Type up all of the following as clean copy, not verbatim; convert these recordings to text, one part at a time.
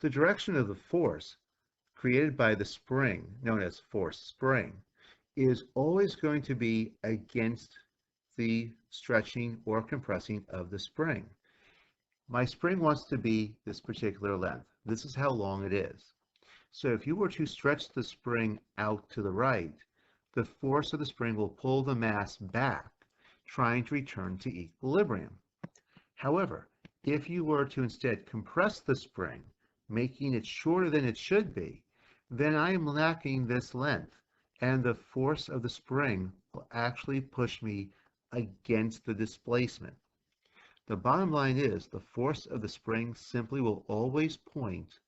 The direction of the force created by the spring, known as force spring, is always going to be against the stretching or compressing of the spring. My spring wants to be this particular length. This is how long it is. So if you were to stretch the spring out to the right, the force of the spring will pull the mass back, trying to return to equilibrium. However, if you were to instead compress the spring, making it shorter than it should be, then I am lacking this length, and the force of the spring will actually push me against the displacement. The bottom line is the force of the spring simply will always point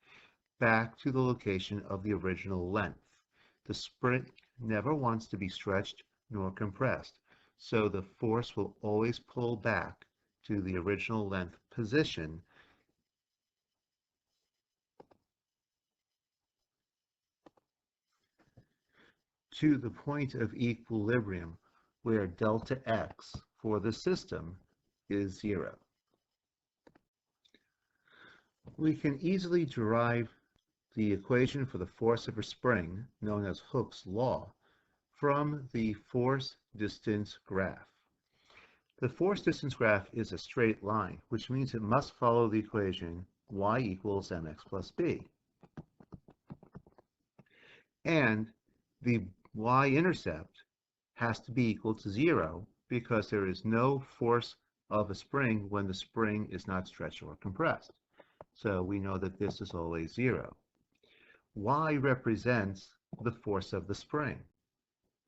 back to the location of the original length. The spring never wants to be stretched nor compressed, so the force will always pull back to the original length position to the point of equilibrium where delta x for the system is 0. We can easily derive the equation for the force of a spring, known as Hooke's law, from the force distance graph. The force distance graph is a straight line, which means it must follow the equation y equals mx plus b. And the y-intercept has to be equal to 0 because there is no force of a spring when the spring is not stretched or compressed. So we know that this is always 0. Y represents the force of the spring.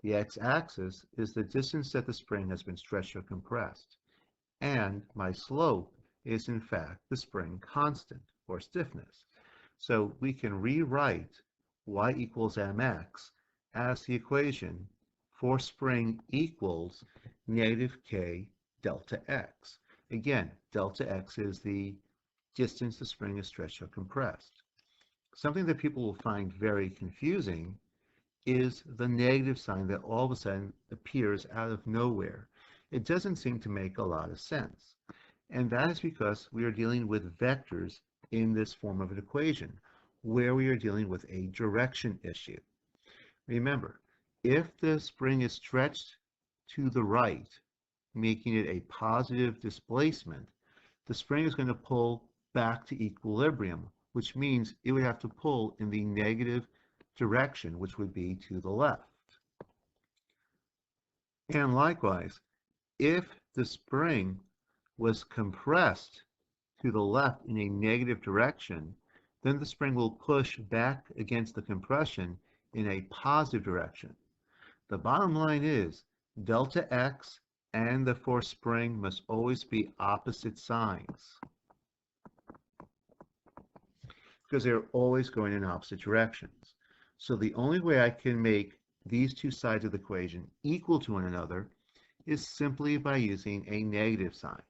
The x-axis is the distance that the spring has been stretched or compressed. And my slope is in fact the spring constant, or stiffness. So we can rewrite y equals mx as the equation for spring equals negative k delta x. Again, delta x is the distance the spring is stretched or compressed. Something that people will find very confusing is the negative sign that all of a sudden appears out of nowhere. It doesn't seem to make a lot of sense. And that is because we are dealing with vectors in this form of an equation, where we are dealing with a direction issue. Remember, if the spring is stretched to the right, making it a positive displacement, the spring is going to pull back to equilibrium, which means it would have to pull in the negative direction, which would be to the left. And likewise, if the spring was compressed to the left in a negative direction, then the spring will push back against the compression in a positive direction. The bottom line is delta x and the force spring must always be opposite signs because they're always going in opposite directions. So the only way I can make these two sides of the equation equal to one another is simply by using a negative sign.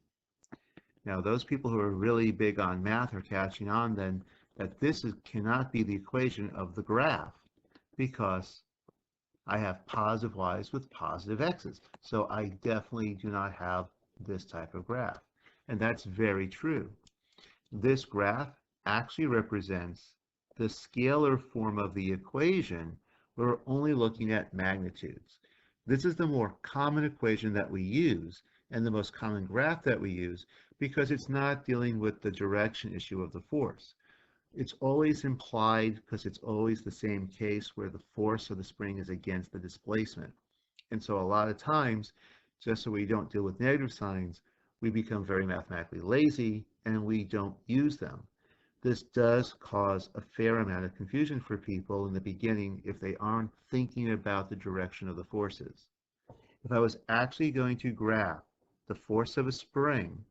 Now, those people who are really big on math are catching on then that cannot be the equation of the graph because I have positive y's with positive x's. So I definitely do not have this type of graph. And that's very true. This graph actually represents the scalar form of the equation where we're only looking at magnitudes. This is the more common equation that we use and the most common graph that we use because it's not dealing with the direction issue of the force. It's always implied because it's always the same case where the force of the spring is against the displacement. And so a lot of times, just so we don't deal with negative signs, we become very mathematically lazy and we don't use them. This does cause a fair amount of confusion for people in the beginning if they aren't thinking about the direction of the forces. If I was actually going to graph the force of a spring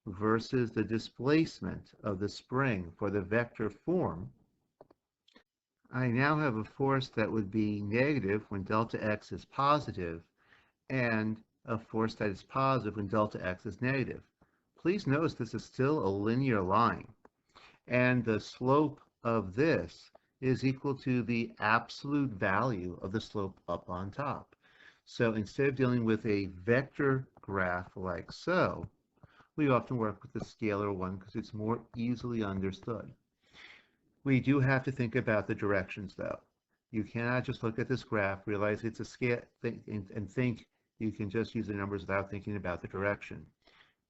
versus the displacement of the spring for the vector form, I now have a force that would be negative when delta x is positive and a force that is positive when delta x is negative. Please notice this is still a linear line. And the slope of this is equal to the absolute value of the slope up on top. So instead of dealing with a vector graph like so, we often work with the scalar one because it's more easily understood. We do have to think about the directions, though. You cannot just look at this graph, realize it's a scale, and think you can just use the numbers without thinking about the direction.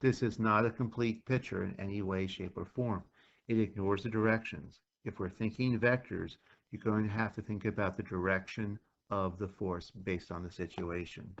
This is not a complete picture in any way, shape, or form. It ignores the directions. If we're thinking vectors, you're going to have to think about the direction of the force based on the situation.